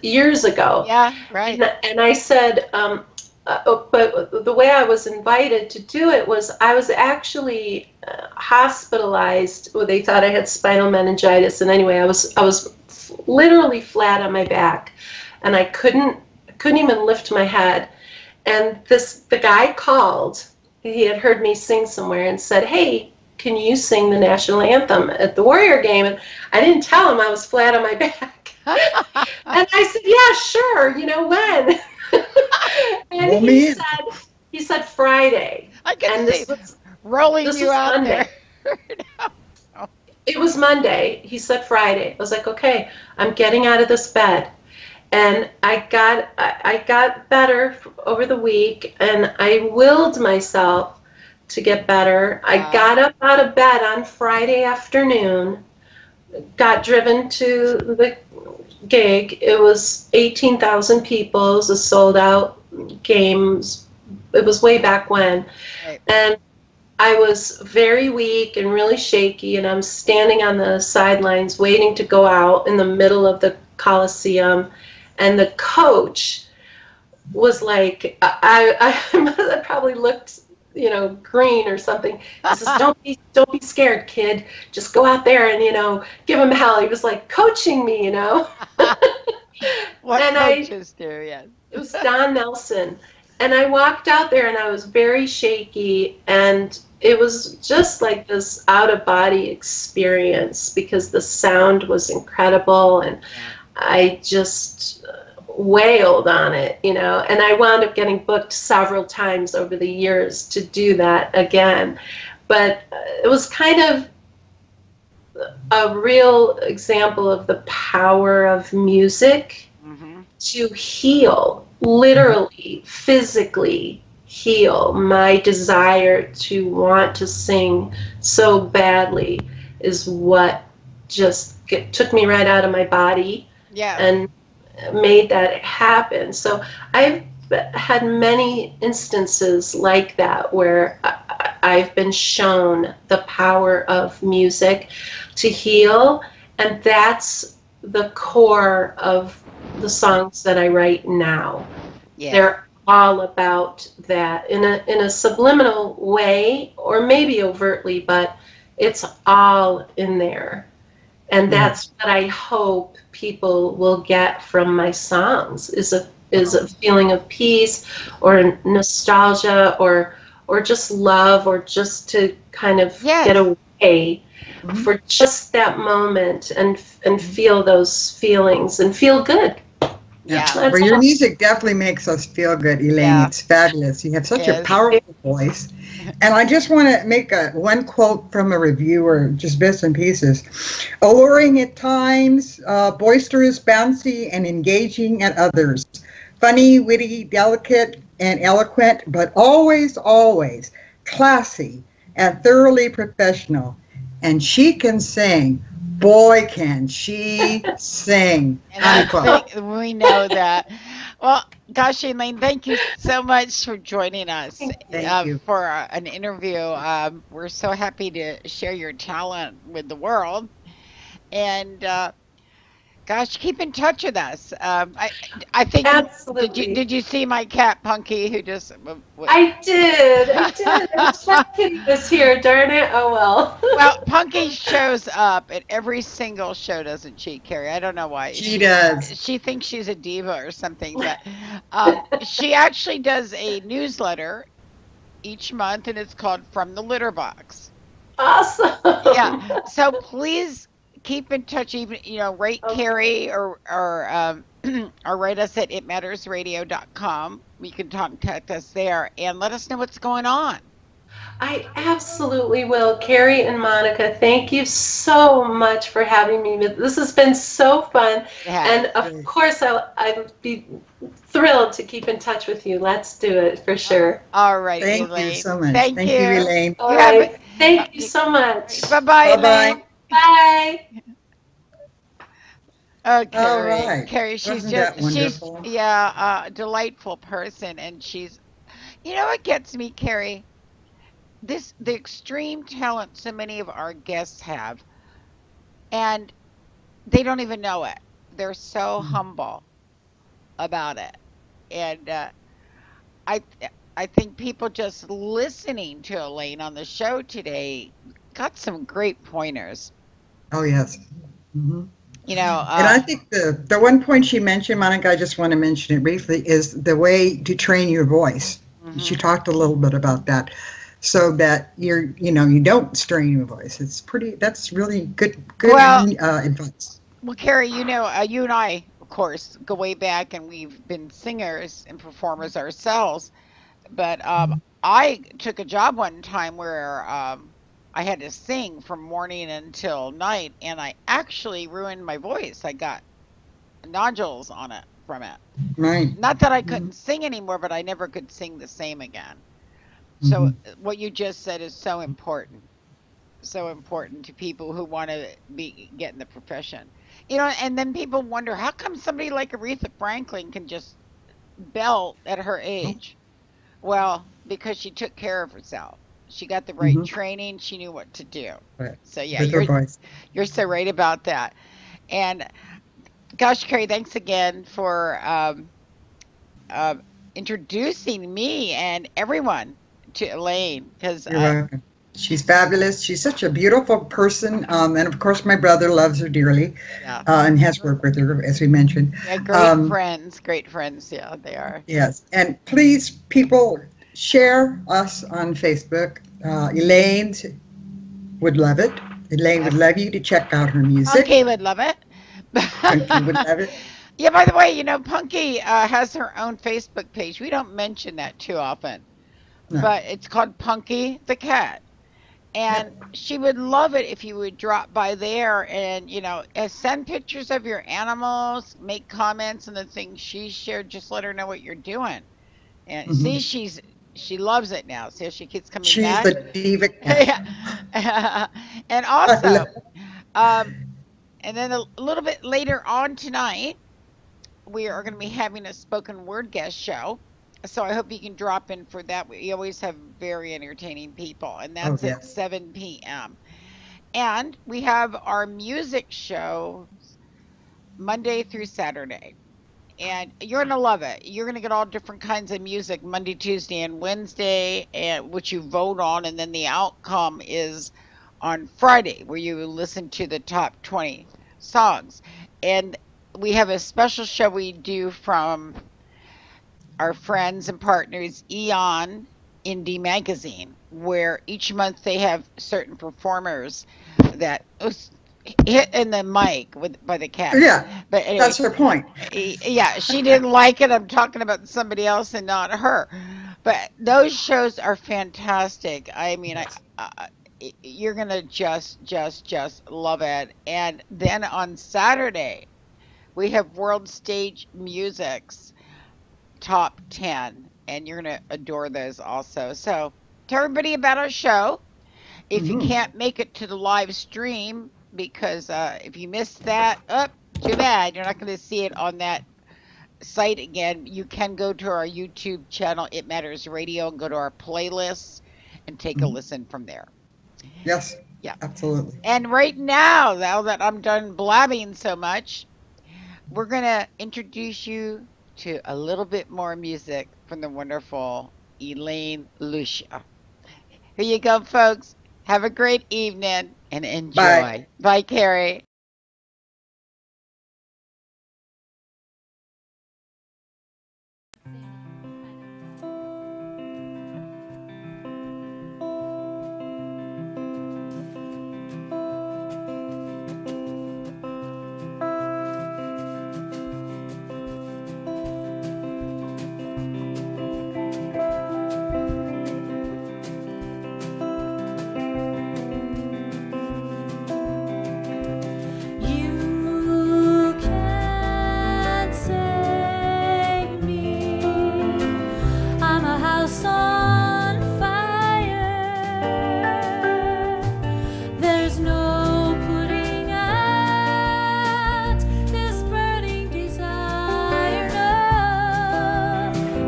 years ago. Yeah, right. And I said, but the way I was invited to do it was I was actually hospitalized. Well, they thought I had spinal meningitis, and anyway, I was literally flat on my back, and I couldn't even lift my head. And the guy called. He had heard me sing somewhere and said, "Hey, can you sing the national anthem at the Warrior game?" And I didn't tell him I was flat on my back. And I said, "Yeah, sure. When?" And he said Friday. I can and see this rolling you out Monday. there. It was Monday. He said Friday. I was like, okay, I'm getting out of this bed. And I got better over the week, and I willed myself to get better. I got up out of bed on Friday afternoon, got driven to the gig. It was 18,000 people. It was a sold-out game. It was way back when. Right. And I was very weak and really shaky, and I'm standing on the sidelines waiting to go out in the middle of the Coliseum. And the coach was like, I probably looked, green or something. He says, don't be scared, kid. Just go out there and, give him hell. He was like coaching me, What and coaches do, yes. It was Don Nelson. And I walked out there and I was very shaky, and it was just like this out-of-body experience because the sound was incredible, and I just wailed on it, and I wound up getting booked several times over the years to do that again. But it was kind of a real example of the power of music to heal, literally, physically heal. My desire to want to sing so badly is what just took me right out of my body. Yeah. And made that happen. So I've had many instances like that where I've been shown the power of music to heal, and that's the core of the songs that I write now. Yeah. They're all about that in a subliminal way, or maybe overtly, but it's all in there. And that's what I hope people will get from my songs is a feeling of peace or nostalgia or just love, or just to kind of get away for just that moment and feel those feelings and feel good. Yeah. Well, your music definitely makes us feel good, Elaine. Yeah. It's fabulous. You have such a powerful voice. And I just want to make one quote from a reviewer, just bits and pieces. Alluring at times, boisterous, bouncy, and engaging at others. Funny, witty, delicate, and eloquent, but always, always classy and thoroughly professional. And she can sing. Boy, can she sing. And I think we know that. Well, gosh, Elaine, thank you so much for joining us for an interview. We're so happy to share your talent with the world. And gosh, keep in touch with us. I think. Absolutely. Did you see my cat Punky, who just? I did. I thought he was here. Darn it! Oh well. Well, Punky shows up at every single show, doesn't she, Carrie? I don't know why. She does. She thinks she's a diva or something, but she actually does a newsletter each month, and it's called From the Litter Box. Awesome. Yeah. So please keep in touch, even rate Carrie or write us at itmattersradio.com. You can contact us there and let us know what's going on. I absolutely will. Carrie and Monica, thank you so much for having me. This has been so fun. Yeah. And of course, I'd be thrilled to keep in touch with you. Let's do it for sure. All right, Thank you Elaine. so much. Thank Thank you, you. Elaine. All You have right. Thank you so much. bye-bye, Bye-bye. Elaine. Bye. Oh, All Carrie. right. Carrie, Wasn't that she's wonderful? yeah, a delightful person, and she's you know what gets me, Carrie? The extreme talent so many of our guests have, and they don't even know it. They're so humble about it. And I I think people just listening to Elaine on the show today got some great pointers. Oh, yes. Mhm. You know, And I think the one point she mentioned, Monica, I just want to mention it briefly, is the way to train your voice. She mhm. talked a little bit about that, so that you don't strain your voice. That's really good Well, advice. well, Carrie, you and I, of course, go way back, and we've been singers and performers ourselves. But I took a job one time where I had to sing from morning until night, and I actually ruined my voice. I got nodules on it from it. Right. Not that I Mm-hmm. couldn't sing anymore, but I never could sing the same again. So Mm-hmm. what you just said is so important. So important to people who want to be get in the profession. And then people wonder how come somebody like Aretha Franklin can just belt at her age. Well, because she took care of herself. She got the right Mm-hmm. training, she knew what to do. Right. So yeah, With her voice. you're so right about that. And gosh, Carrie, thanks again for uh, introducing me and everyone to Elaine because You're welcome. She's fabulous. She's such a beautiful person. And of course, my brother loves her dearly yeah. and has worked with her, as we mentioned. Yeah, Um, great friends. Yeah, they are. yes. And please, people, share us on Facebook. Elaine would love it. Elaine would Yes. love you to check out her music. Punky would love it. Punky would love it. Yeah, by the way, Punky has her own Facebook page. We don't mention that too often, No. but it's called Punky the Cat. And Yep. she would love it if you would drop by there and, send pictures of your animals, make comments on the things she shared. Just let her know what you're doing. And Hmm. see, she loves it now. See, she keeps coming She's back. the diva cat. Yeah. And I also, love um, and then a little bit later on tonight, we are going to be having a spoken word guest show. So I hope you can drop in for that. We always have very entertaining people, and Oh, that's at yes. 7 p.m. And we have our music show Monday through Saturday. And you're going to love it. You're going to get all different kinds of music Monday, Tuesday, and Wednesday, and which you vote on, and then the outcome is on Friday, where you listen to the top 20 songs. And we have a special show we do from our friends and partners, Eon Indie Magazine, where each month they have certain performers that hit in the mic by the cat. Yeah, But anyway, that's her point. yeah, she didn't like it. I'm talking about somebody else and not her. But those shows are fantastic. I mean, you're gonna just love it. And then on Saturday, we have World Stage Music's top 10, and you're gonna adore those also. So tell everybody about our show. If you Hmm. can't make it to the live stream, because if you missed that, too bad. You're not going to see it on that site again. You can go to our YouTube channel, It Matters Radio, and go to our playlists and take a Hmm. listen from there. Yes, Yeah. absolutely. And right now that I'm done blabbing so much, we're going to introduce you to a little bit more music from the wonderful Elaine Lucia. Here you go, folks. Have a great evening and Bye. enjoy. Bye, Carrie.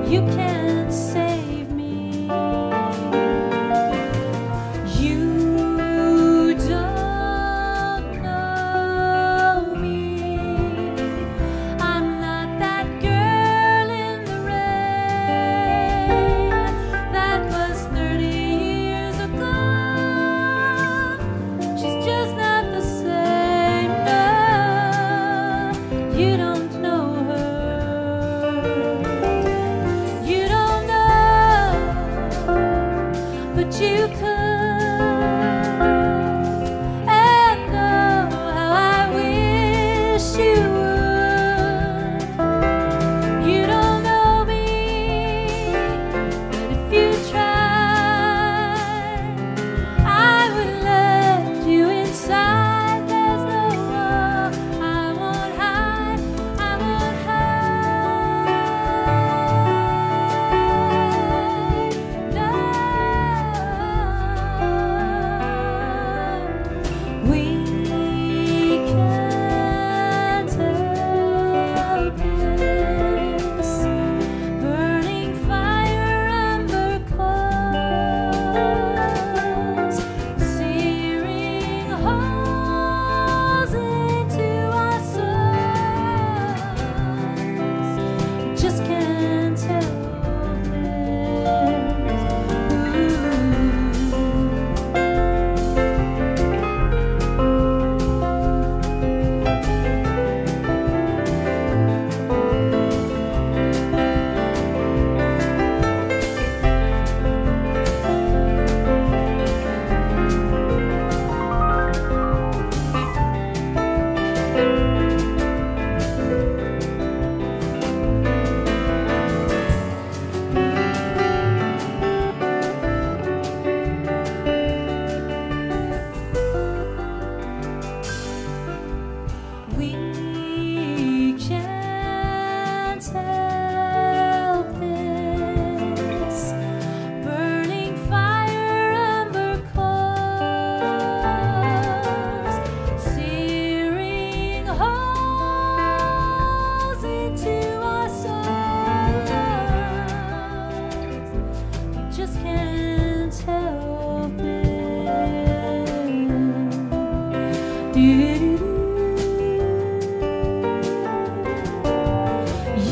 You can't save me. You don't know me. I'm not that girl in the rain that was 30 years ago. She's just not the same. No, you don't know her. You don't know, but you could. And oh, how I wish you would. You don't know me, but if you tried, I would let you inside. There's no wall I won't hide. I won't hide. No, we can't help this burning fire, ember coals, searing holes into our souls. Just can't help We can't help this burning fire, ember coals, searing holes into our souls. We just can't help it.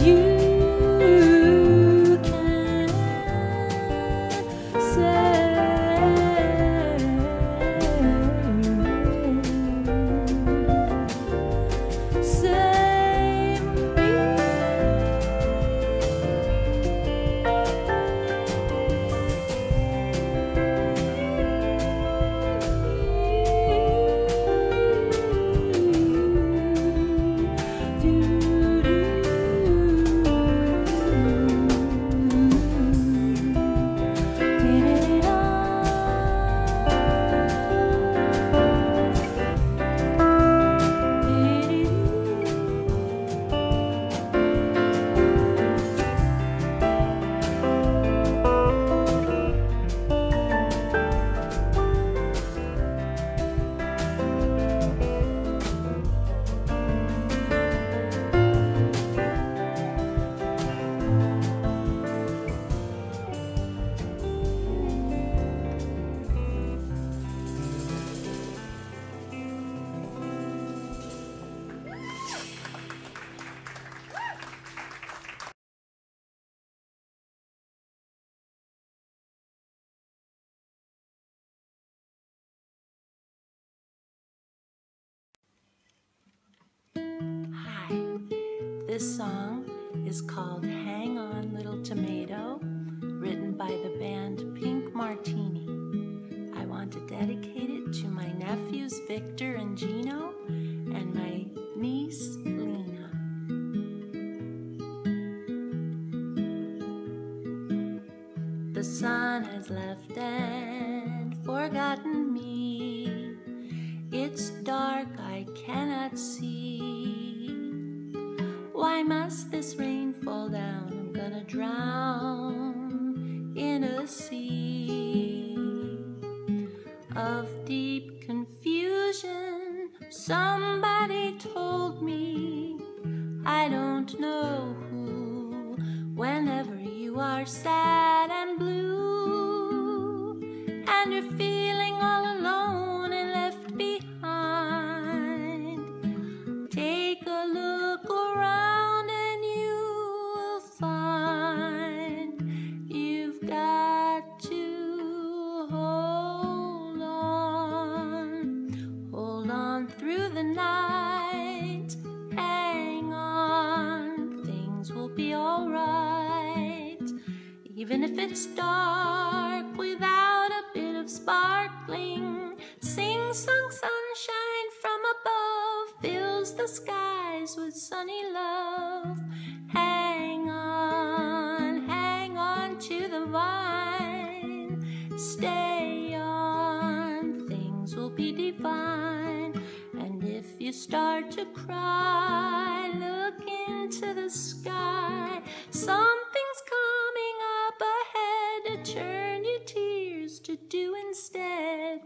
You can save me. Hi, this song is called Hang On Little Tomato, written by the band Pink Martini. I want to dedicate it to my nephews Victor and Gino and my niece Lena. The sun has left and forgotten me. It's dark, I cannot see. Why must this rain fall down? I'm gonna drown in a sea of deep confusion. Somebody told me, I don't know who. Whenever you you are sad and blue, and you're feeling all alone and left behind, take a look around and you will find you've got to hold on through the night, hang on, things will be alright. Even if it's dark without a bit of sparkling, sing-song sunshine from above fills the skies with sunny love. Hang on to the vine, stay on, things will be divine. And if you start to cry, look into the sky, something's coming up ahead to turn your tears to dew instead.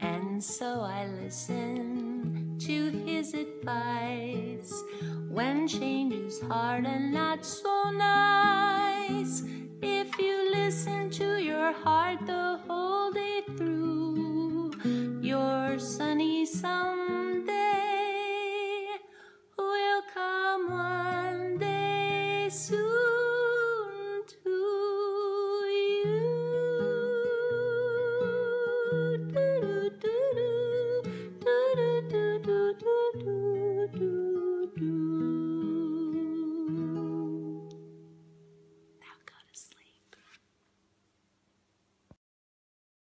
And so I listen to his advice when change is hard and not so nice. If you listen to your heart the whole day through, your sunny summer